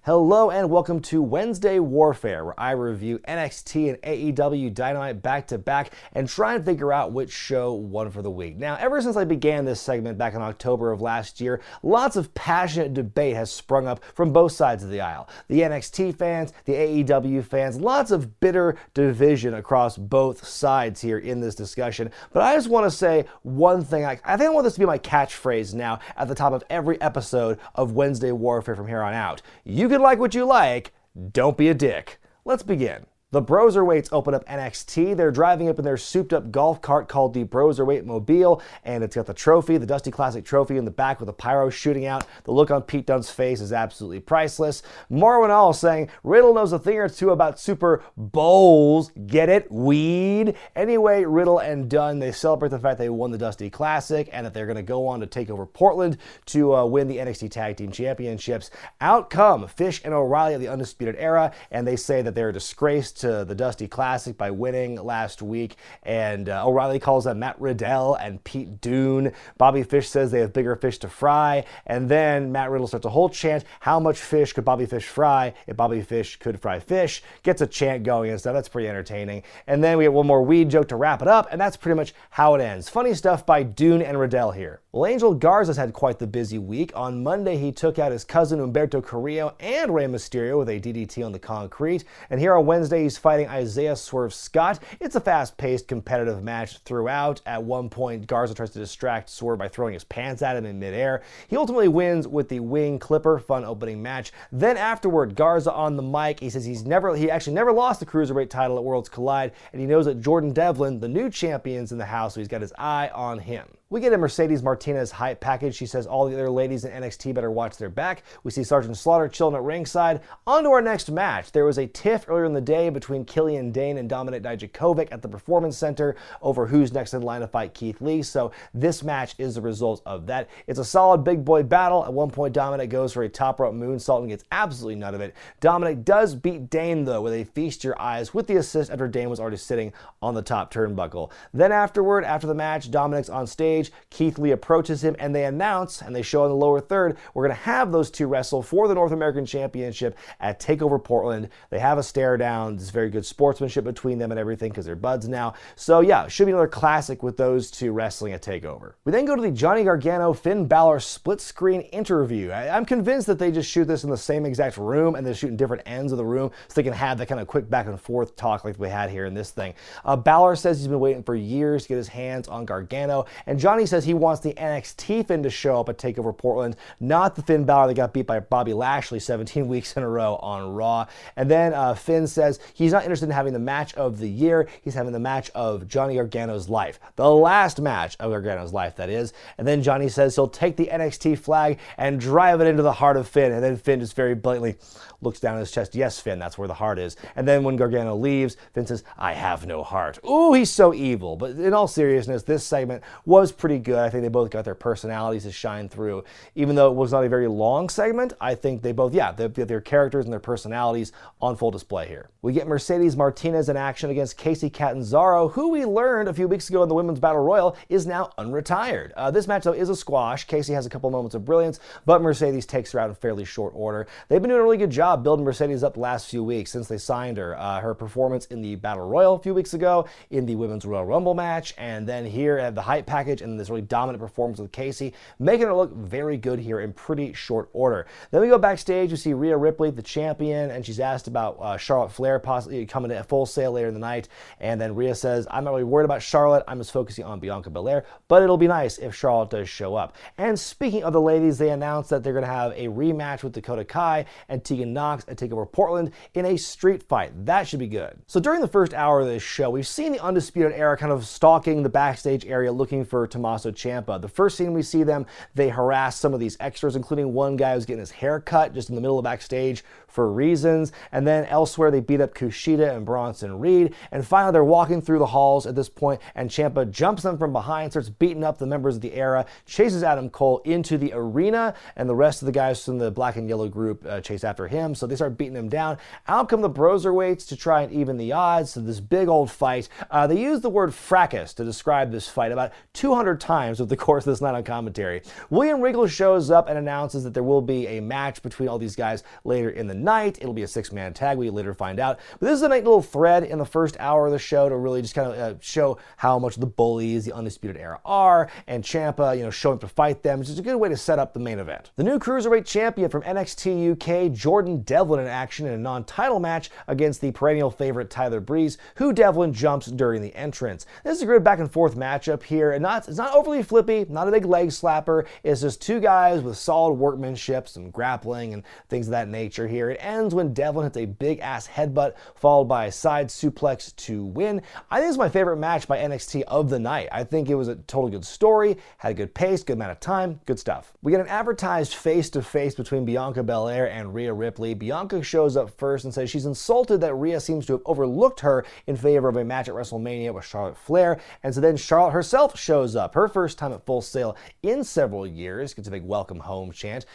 Hello and welcome to Wednesday Warfare, where I review NXT and AEW Dynamite back to back and try and figure out which show won for the week. Now, ever since I began this segment back in October of last year, lots of passionate debate has sprung up from both sides of the aisle. The NXT fans, the AEW fans, lots of bitter division across both sides here in this discussion. But I just want to say one thing. I think I want this to be my catchphrase now at the top of every episode of Wednesday Warfare from here on out. You can like what you like, don't be a dick. Let's begin. The Broserweights open up NXT. They're driving up in their souped-up golf cart called the Broserweight Mobile, and it's got the trophy, the Dusty Classic trophy in the back with the pyro shooting out. The look on Pete Dunne's face is absolutely priceless. Marwin All saying, Riddle knows a thing or two about Super Bowls. Get it? Weed? Anyway, Riddle and Dunne, they celebrate the fact they won the Dusty Classic and that they're going to go on to take over Portland to win the NXT Tag Team Championships. Out come Fish and O'Reilly of the Undisputed Era, and they say that they're a disgrace to the Dusty Classic by winning last week, and O'Reilly calls them Matt Riddle and Pete Dunne. Bobby Fish says they have bigger fish to fry, and then Matt Riddle starts a whole chant, how much fish could Bobby Fish fry if Bobby Fish could fry fish? Gets a chant going and stuff. That's pretty entertaining. And then we have one more weed joke to wrap it up, and that's pretty much how it ends. Funny stuff by Dunne and Riddle here. Well, Angel Garza's had quite the busy week. On Monday, he took out his cousin Humberto Carrillo and Rey Mysterio with a DDT on the concrete, and here on Wednesday, he's fighting Isaiah Swerve Scott. It's a fast-paced, competitive match throughout. At one point, Garza tries to distract Swerve by throwing his pants at him in midair. He ultimately wins with the wing clipper, fun opening match. Then afterward, Garza on the mic, he says he actually never lost the Cruiserweight title at Worlds Collide, and he knows that Jordan Devlin, the new champion's in the house, so he's got his eye on him. We get a Mercedes Martinez hype package. She says all the other ladies in NXT better watch their back. We see Sergeant Slaughter chilling at ringside. On to our next match. There was a tiff earlier in the day between Killian, Dane, and Dominic Dijakovic at the Performance Center over who's next in line to fight Keith Lee. So this match is the result of that. It's a solid big boy battle. At one point, Dominic goes for a top rope moonsault and gets absolutely none of it. Dominic does beat Dane, though, with a feast your eyes with the assist after Dane was already sitting on the top turnbuckle. Then afterward, after the match, Dominic's on stage. Keith Lee approaches him and they announce, and they show in the lower third, we're going to have those two wrestle for the North American Championship at TakeOver Portland. They have a stare down. There's very good sportsmanship between them and everything because they're buds now. So yeah, should be another classic with those two wrestling at TakeOver. We then go to the Johnny Gargano Finn Balor split screen interview. I'm convinced that they just shoot this in the same exact room and they shoot in different ends of the room so they can have that kind of quick back and forth talk like we had here in this thing. Balor says he's been waiting for years to get his hands on Gargano, and Johnny says he wants the NXT Finn to show up at TakeOver Portland, not the Finn Balor that got beat by Bobby Lashley 17 weeks in a row on Raw. And then Finn says he's not interested in having the match of the year. He's having the match of Johnny Gargano's life. The last match of Gargano's life, that is. And then Johnny says he'll take the NXT flag and drive it into the heart of Finn. And then Finn just very blatantly looks down at his chest. Yes, Finn, that's where the heart is. And then when Gargano leaves, Finn says, I have no heart. Ooh, he's so evil. But in all seriousness, this segment was pretty good. I think they both got their personalities to shine through. Even though it was not a very long segment, I think they both, yeah, they have their characters and their personalities on full display here. We get Mercedes Martinez in action against Kacy Catanzaro, who we learned a few weeks ago in the Women's Battle Royal is now unretired. This match, though, is a squash. Kacy has a couple moments of brilliance, but Mercedes takes her out in fairly short order. They've been doing a really good job building Mercedes up the last few weeks since they signed her. Her performance in the Battle Royal a few weeks ago, in the Women's Royal Rumble match, and then here at the hype package and this really dominant performance with Kacy, making her look very good here in pretty short order. Then we go backstage, we see Rhea Ripley, the champion, and she's asked about Charlotte Flair possibly coming to Full Sail later in the night, and then Rhea says, I'm not really worried about Charlotte, I'm just focusing on Bianca Belair, but it'll be nice if Charlotte does show up. And speaking of the ladies, they announced that they're going to have a rematch with Dakota Kai and Tegan Nox at TakeOver Portland in a street fight. That should be good. So during the first hour of this show, we've seen the Undisputed Era kind of stalking the backstage area looking for Tommaso Ciampa. The first scene we see them, they harass some of these extras, including one guy who's getting his hair cut just in the middle of backstage for reasons. And then elsewhere, they beat up Kushida and Bronson Reed. And finally, they're walking through the halls at this point, and Ciampa jumps them from behind, starts beating up the members of the Era, chases Adam Cole into the arena, and the rest of the guys from the black and yellow group chase after him. So they start beating him down. Out come the Broserweights to try and even the odds. So this big old fight. They use the word fracas to describe this fight about 200 times over the course of this night on commentary. William Regal shows up and announces that there will be a match between all these guys later in the night. It'll be a 6-man tag, we later find out. But this is a nice little thread in the first hour of the show to really just kind of show how much the bullies, the Undisputed Era are, and Ciampa, showing up to fight them. It's just a good way to set up the main event. The new Cruiserweight champion from NXT UK, Jordan Devlin, in action in a non-title match against the perennial favorite Tyler Breeze, who Devlin jumps during the entrance. This is a good back and forth matchup here, and it's not overly flippy, not a big leg slapper. It's just two guys with solid workmanship, some grappling and things of that nature here. It ends when Devlin hits a big ass headbutt followed by a side suplex to win. I think it's my favorite match by NXT of the night. I think it was a totally good story, had a good pace, good amount of time, good stuff. We get an advertised face-to-face between Bianca Belair and Rhea Ripley. Bianca shows up first and says she's insulted that Rhea seems to have overlooked her in favor of a match at WrestleMania with Charlotte Flair. And so then Charlotte herself shows up, her first time at Full Sail in several years, gets a big welcome home chant.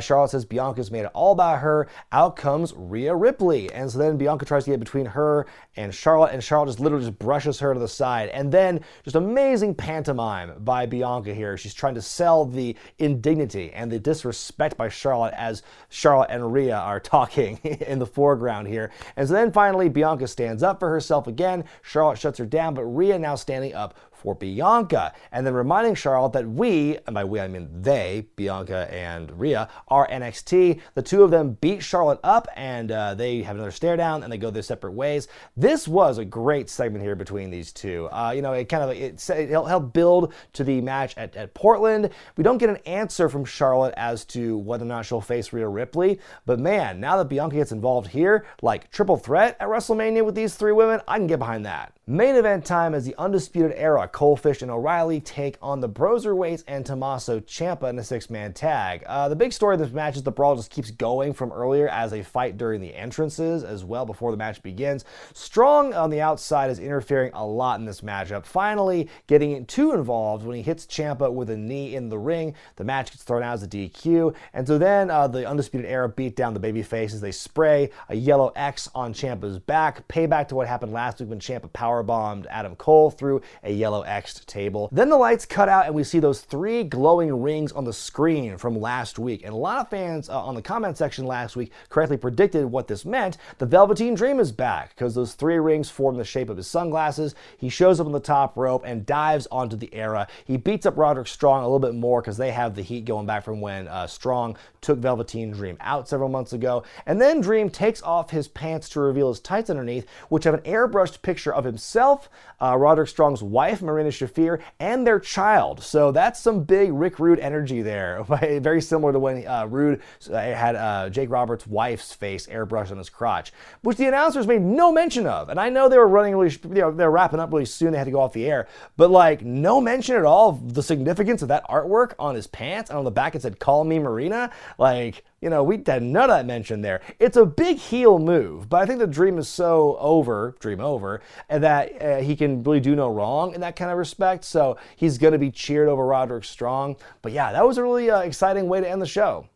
Charlotte says Bianca's made it all about her. Out comes Rhea Ripley. And so then Bianca tries to get between her and Charlotte just literally just brushes her to the side. And then just amazing pantomime by Bianca here. She's trying to sell the indignity and the disrespect by Charlotte as Charlotte and Rhea are talking in the foreground here. And so then finally Bianca stands up for herself again. Charlotte shuts her down, but Rhea now standing up for Bianca, and then reminding Charlotte that we, and by we I mean they, Bianca and Rhea, are NXT. The two of them beat Charlotte up, and they have another stare down, and they go their separate ways. This was a great segment here between these two. It helped build to the match at Portland. We don't get an answer from Charlotte as to whether or not she'll face Rhea Ripley, but man, now that Bianca gets involved here, like triple threat at WrestleMania with these three women, I can get behind that. Main event time as the Undisputed Era, Colefish and O'Reilly, take on the Broserweights and Tommaso Ciampa in a 6-man tag. The big story of this match is the brawl just keeps going from earlier as a fight during the entrances as well before the match begins. Strong on the outside is interfering a lot in this matchup, finally getting too involved when he hits Ciampa with a knee in the ring. The match gets thrown out as a DQ, and so then the Undisputed Era beat down the Babyfaces. They spray a yellow X on Ciampa's back, payback to what happened last week when Ciampa powerbombed Adam Cole through a yellow X table. Then the lights cut out and we see those 3 glowing rings on the screen from last week. And a lot of fans on the comment section last week correctly predicted what this meant. The Velveteen Dream is back because those 3 rings form the shape of his sunglasses. He shows up on the top rope and dives onto the Era. He beats up Roderick Strong a little bit more because they have the heat going back from when Strong took Velveteen Dream out several months ago. And then Dream takes off his pants to reveal his tights underneath, which have an airbrushed picture of himself, Roderick Strong's wife, Marina Shafir, and their child. So that's some big Rick Rude energy there. Very similar to when Rude had Jake Roberts' wife's face airbrushed on his crotch, which the announcers made no mention of. And I know they were running really, they're wrapping up really soon. They had to go off the air, but like no mention at all of the significance of that artwork on his pants. And on the back it said, "Call me Marina." Like, we had none of that mention there. It's a big heel move, but I think the Dream is so Dream over, and that he can really do no wrong in that kind of respect. So he's going to be cheered over Roderick Strong. But yeah, that was a really exciting way to end the show.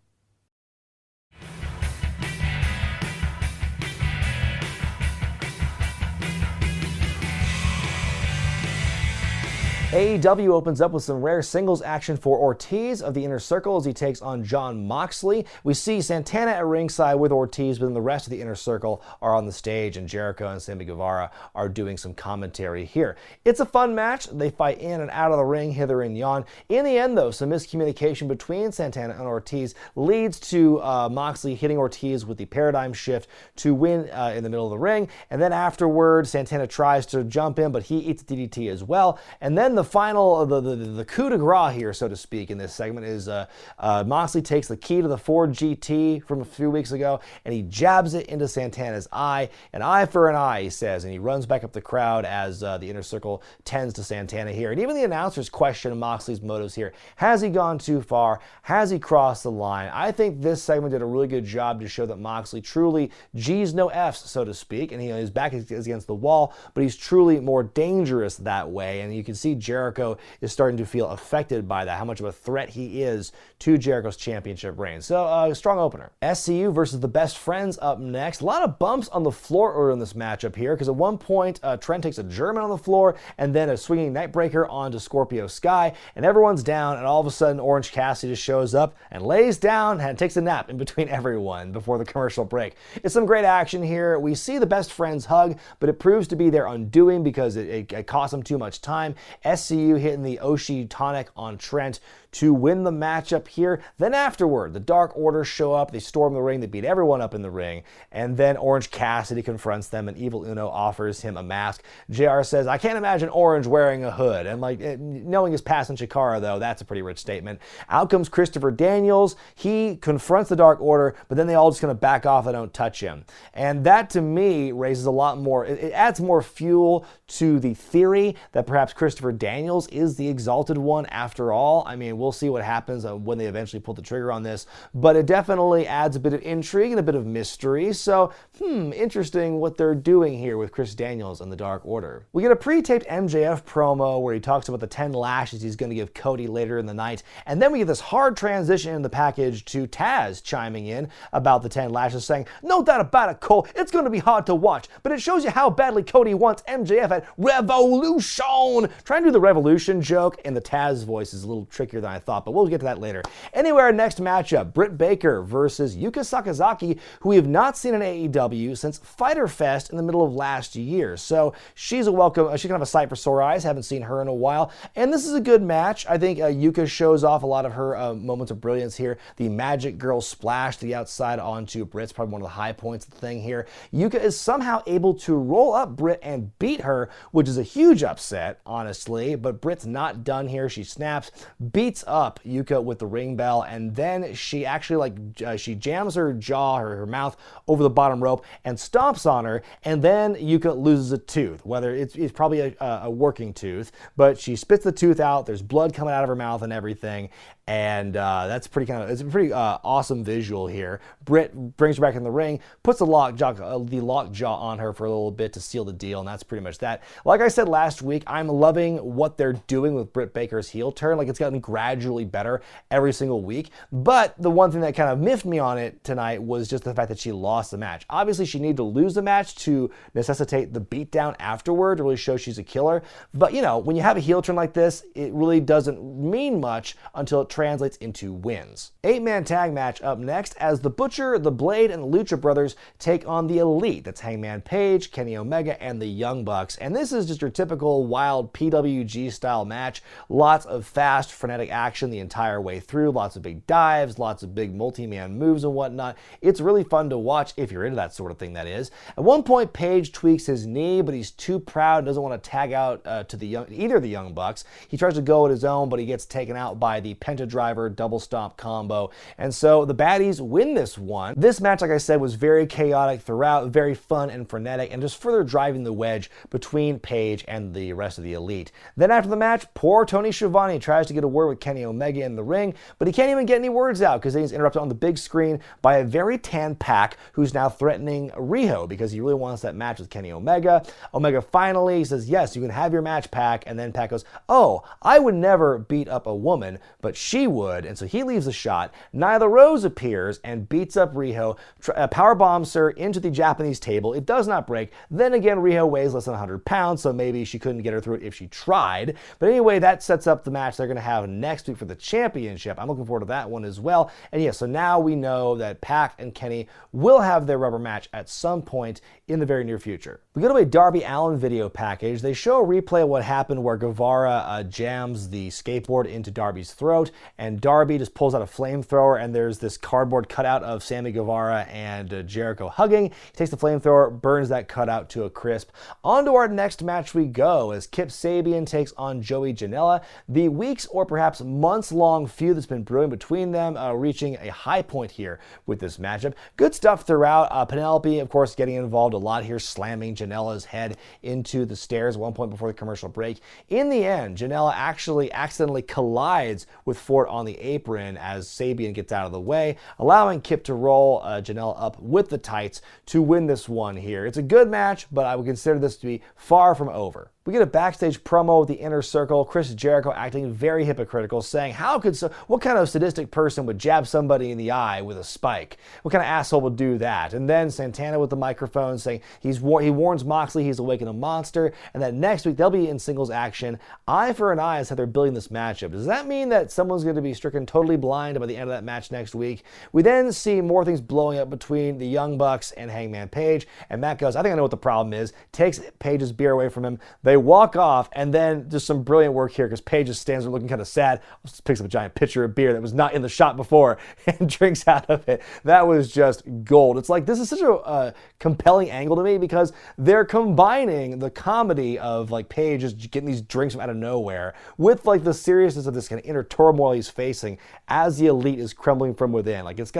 AEW opens up with some rare singles action for Ortiz of the Inner Circle as he takes on Jon Moxley. We see Santana at ringside with Ortiz, but then the rest of the Inner Circle are on the stage, and Jericho and Sammy Guevara are doing some commentary here. It's a fun match. They fight in and out of the ring, hither and yon. In the end, though, some miscommunication between Santana and Ortiz leads to Moxley hitting Ortiz with the paradigm shift to win in the middle of the ring. And then afterward, Santana tries to jump in, but he eats DDT as well. And then the final, the coup de grace here, so to speak, in this segment is Moxley takes the key to the Ford GT from a few weeks ago, and he jabs it into Santana's eye. An eye for an eye, he says, and he runs back up the crowd as the Inner Circle tends to Santana here. And even the announcers question Moxley's motives here. Has he gone too far? Has he crossed the line? I think this segment did a really good job to show that Moxley truly G's no F's, so to speak, and his back is against the wall, but he's truly more dangerous that way. And you can see Jericho is starting to feel affected by that, how much of a threat he is to Jericho's championship reign. So, strong opener. SCU versus the Best Friends up next. A lot of bumps on the floor in this matchup here, because at one point, Trent takes a German on the floor, and then a swinging Nightbreaker onto Scorpio Sky, and everyone's down, and all of a sudden, Orange Cassidy just shows up and lays down and takes a nap in between everyone before the commercial break. It's some great action here. We see the Best Friends hug, but it proves to be their undoing because it cost them too much time. SCU hitting the Oshi tonic on Trent to win the matchup here. Then afterward, the Dark Order show up, they storm the ring, they beat everyone up in the ring, and then Orange Cassidy confronts them, and Evil Uno offers him a mask. JR says, I can't imagine Orange wearing a hood, and knowing his past in Chikara, though, that's a pretty rich statement. Out comes Christopher Daniels. He confronts the Dark Order, but then they all just kind of back off and don't touch him. And that, to me, raises a lot more, it adds more fuel to the theory that perhaps Christopher Daniels is the Exalted One after all. I mean, we'll see what happens when they eventually pull the trigger on this, but it definitely adds a bit of intrigue and a bit of mystery. So, interesting what they're doing here with Chris Daniels and the Dark Order. We get a pre-taped MJF promo where he talks about the 10 lashes he's going to give Cody later in the night, and then we get this hard transition in the package to Taz chiming in about the 10 lashes, saying, no doubt about it, Cole, it's going to be hard to watch, but it shows you how badly Cody wants MJF at Revolution. Trying to do the Revolution joke in the Taz voice is a little trickier than I thought, but we'll get to that later. Anyway, our next matchup, Britt Baker versus Yuka Sakazaki, who we have not seen in AEW since Fyter Fest in the middle of last year. So she's a welcome, she's kind of a sight for sore eyes, haven't seen her in a while, and this is a good match. I think Yuka shows off a lot of her moments of brilliance here. The Magic Girl splash to the outside onto Britt's probably one of the high points of the thing here. Yuka is somehow able to roll up Britt and beat her, which is a huge upset, honestly, but Britt's not done here. She snaps, beats up Yuka with the ring bell, and then she actually she jams her jaw or her mouth over the bottom rope and stomps on her, and then Yuka loses a tooth, whether it's probably a working tooth, but she spits the tooth out, there's blood coming out of her mouth and everything, and it's a pretty awesome visual here. Britt brings her back in the ring, puts the lock jaw on her for a little bit to seal the deal, and that's pretty much that. Like I said last week, I'm loving what they're doing with Britt Baker's heel turn. Like, it's gotten gradually better every single week, but the one thing that kind of miffed me on it tonight was just the fact that she lost the match. Obviously, she needed to lose the match to necessitate the beatdown afterward to really show she's a killer, but when you have a heel turn like this, it really doesn't mean much until it translates into wins. 8-man tag match up next as the Butcher, the Blade, and the Lucha Brothers take on the Elite. That's Hangman Page, Kenny Omega, and the Young Bucks. And this is just your typical wild PWG style match. Lots of fast, frenetic action the entire way through. Lots of big dives, lots of big multi-man moves and whatnot. It's really fun to watch if you're into that sort of thing, that is. At one point, Page tweaks his knee, but he's too proud and doesn't want to tag out to either of the Young Bucks. He tries to go at his own, but he gets taken out by the Penta Driver double stomp combo. And so the baddies win this one. This match, like I said, was very chaotic throughout, very fun and frenetic, and just further driving the wedge between Page and the rest of the Elite. Then after the match, poor Tony Schiavone tries to get a word with Kenny Omega in the ring, but he can't even get any words out because he's interrupted on the big screen by a very tan Pac who's now threatening Riho because he really wants that match with Kenny Omega. Omega finally says, yes, you can have your match, Pac, and then Pac goes, oh, I would never beat up a woman, but she would, and so he leaves the shot. Nyla Rose appears and beats up Riho, power bombs her into the Japanese table. It does not break. Then again, Riho weighs less than 100 pounds, so maybe she couldn't get her through it if she tried. But anyway, that sets up the match they're going to have next week for the championship. I'm looking forward to that one as well. And yeah, so now we know that Pac and Kenny will have their rubber match at some point in the very near future. We go to a Darby Allin video package. They show a replay of what happened where Guevara jams the skateboard into Darby's throat, and Darby just pulls out a flamethrower, and there's this cardboard cutout of Sammy Guevara and Jericho hugging. He takes the flamethrower, burns that cutout to a crisp. On to our next match we go as Kip Sabian takes on Joey Janela. The weeks or perhaps months-long feud that's been brewing between them reaching a high point here with this matchup. Good stuff throughout. Penelope, of course, getting involved a lot here, slamming Janela's head into the stairs at one point before the commercial break. In the end, Janela actually accidentally collides with Fort on the apron as Sabian gets out of the way, allowing Kip to roll Janela up with the tights to win this one here. It's a good match, but I would consider this to be far from over. We get a backstage promo with the Inner Circle, Chris Jericho acting very hypocritical, saying, what kind of sadistic person would jab somebody in the eye with a spike? What kind of asshole would do that? And then Santana with the microphone saying he warns Moxley he's awakened a monster, and that next week they'll be in singles action. Eye for an eye is how they're building this matchup. Does that mean that someone's going to be stricken totally blind by the end of that match next week? We then see more things blowing up between the Young Bucks and Hangman Page, and Matt goes, I think I know what the problem is, takes Page's beer away from him. They walk off, and then just some brilliant work here because Paige just stands there looking kind of sad, picks up a giant pitcher of beer that was not in the shot before and drinks out of it. That was just gold. It's like, this is such a compelling angle to me because they're combining the comedy of like Paige just getting these drinks from out of nowhere with like the seriousness of this kind of inner turmoil he's facing as the Elite is crumbling from within. Like it's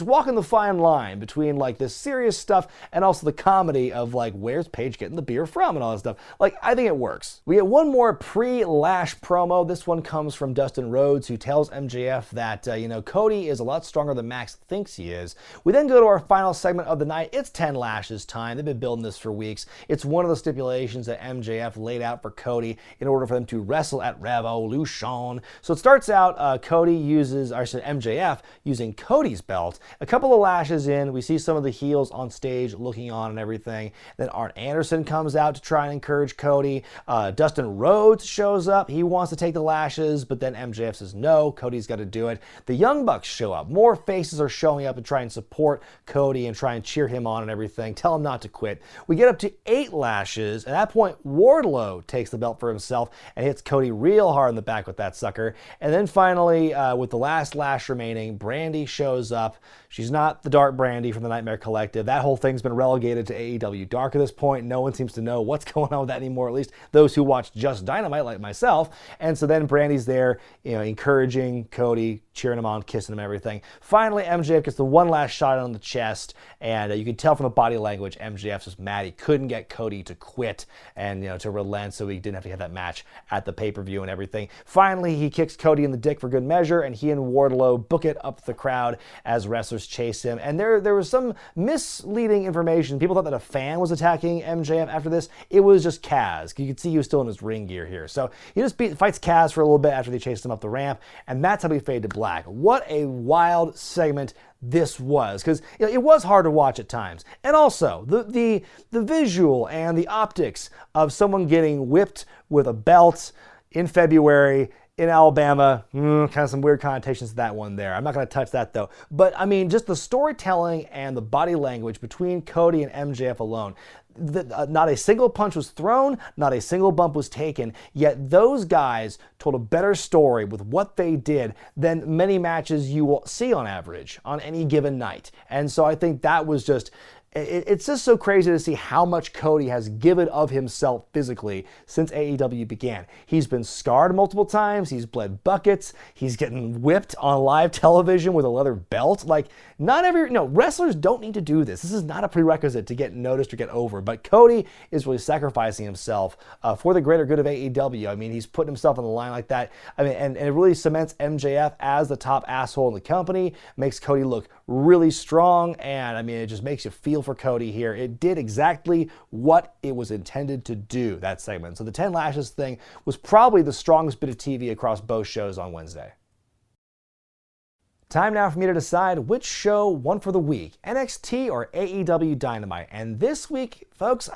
walking the fine line between like this serious stuff and also the comedy of like, where's Paige getting the beer from and all this stuff. Like, I think it works. We get one more pre-Lash promo. This one comes from Dustin Rhodes, who tells MJF that, Cody is a lot stronger than Max thinks he is. We then go to our final segment of the night. It's 10 Lashes time. They've been building this for weeks. It's one of the stipulations that MJF laid out for Cody in order for them to wrestle at Revolution. So it starts out, MJF using Cody's belt. A couple of lashes in, we see some of the heels on stage looking on and everything. Then Arn Anderson comes out to try and encourage Cody. Dustin Rhodes shows up. He wants to take the lashes, but then MJF says no, Cody's got to do it. The Young Bucks show up. More faces are showing up to try and support Cody and try and cheer him on and everything. Tell him not to quit. We get up to 8 lashes. At that point, Wardlow takes the belt for himself and hits Cody real hard in the back with that sucker. And then finally, with the last lash remaining, Brandy shows up. She's not the Dark Brandy from the Nightmare Collective. That whole thing's been relegated to AEW Dark at this point. No one seems to know what's going on with that anymore, at least those who watch just Dynamite like myself. And so then Brandy's there, encouraging Cody, cheering him on, kissing him, everything. Finally, MJF gets the one last shot on the chest, and you can tell from the body language, MJF's just mad. He couldn't get Cody to quit and, to relent, so he didn't have to have that match at the pay-per-view and everything. Finally, he kicks Cody in the dick for good measure, and he and Wardlow book it up the crowd as wrestlers chase him. And there was some misleading information. People thought that a fan was attacking MJF after this. It was just Kaz. You could see he was still in his ring gear here. So he just fights Kaz for a little bit after they chased him up the ramp, and that's how we fade to black. What a wild segment this was, because it was hard to watch at times. And also, the visual and the optics of someone getting whipped with a belt in February in Alabama, kind of some weird connotations to that one there. I'm not going to touch that though. But I mean, just the storytelling and the body language between Cody and MJF alone. Not a single punch was thrown, not a single bump was taken, yet those guys told a better story with what they did than many matches you will see on average on any given night. And so I think that was just, it's just so crazy to see how much Cody has given of himself physically since AEW began. He's been scarred multiple times, he's bled buckets, he's getting whipped on live television with a leather belt. Like, wrestlers don't need to do this. This is not a prerequisite to get noticed or get over, but Cody is really sacrificing himself for the greater good of AEW. I mean, he's putting himself on the line like that. I mean, and it really cements MJF as the top asshole in the company, makes Cody look really strong, and I mean, it just makes you feel for Cody here. It did exactly what it was intended to do, that segment. So the 10 Lashes thing was probably the strongest bit of TV across both shows on Wednesday. Time now for me to decide which show won for the week, NXT or AEW Dynamite. And this week, folks,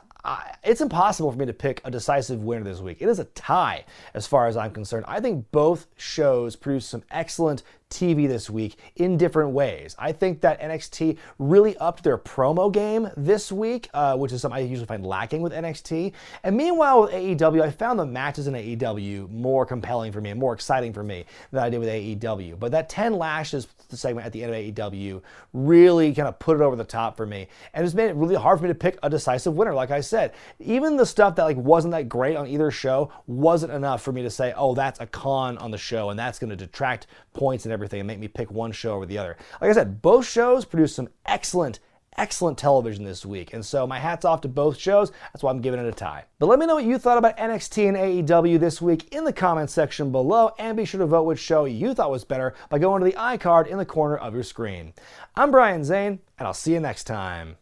it's impossible for me to pick a decisive winner this week. It is a tie as far as I'm concerned. I think both shows produced some excellent TV this week in different ways. I think that NXT really upped their promo game this week, which is something I usually find lacking with NXT. And meanwhile with AEW, I found the matches in AEW more compelling for me and more exciting for me than I did with AEW. But that 10 lashes segment at the end of AEW really kind of put it over the top for me, and it's made it really hard for me to pick a decisive winner. Like I said, even the stuff that like wasn't that great on either show wasn't enough for me to say, oh, that's a con on the show and that's going to detract points and everything and make me pick one show over the other. Like I said, both shows produced some excellent television this week, and so my hat's off to both shows. That's why I'm giving it a tie. But let me know what you thought about NXT and AEW this week in the comments section below, and be sure to vote which show you thought was better by going to the iCard in the corner of your screen. I'm Brian Zane, and I'll see you next time.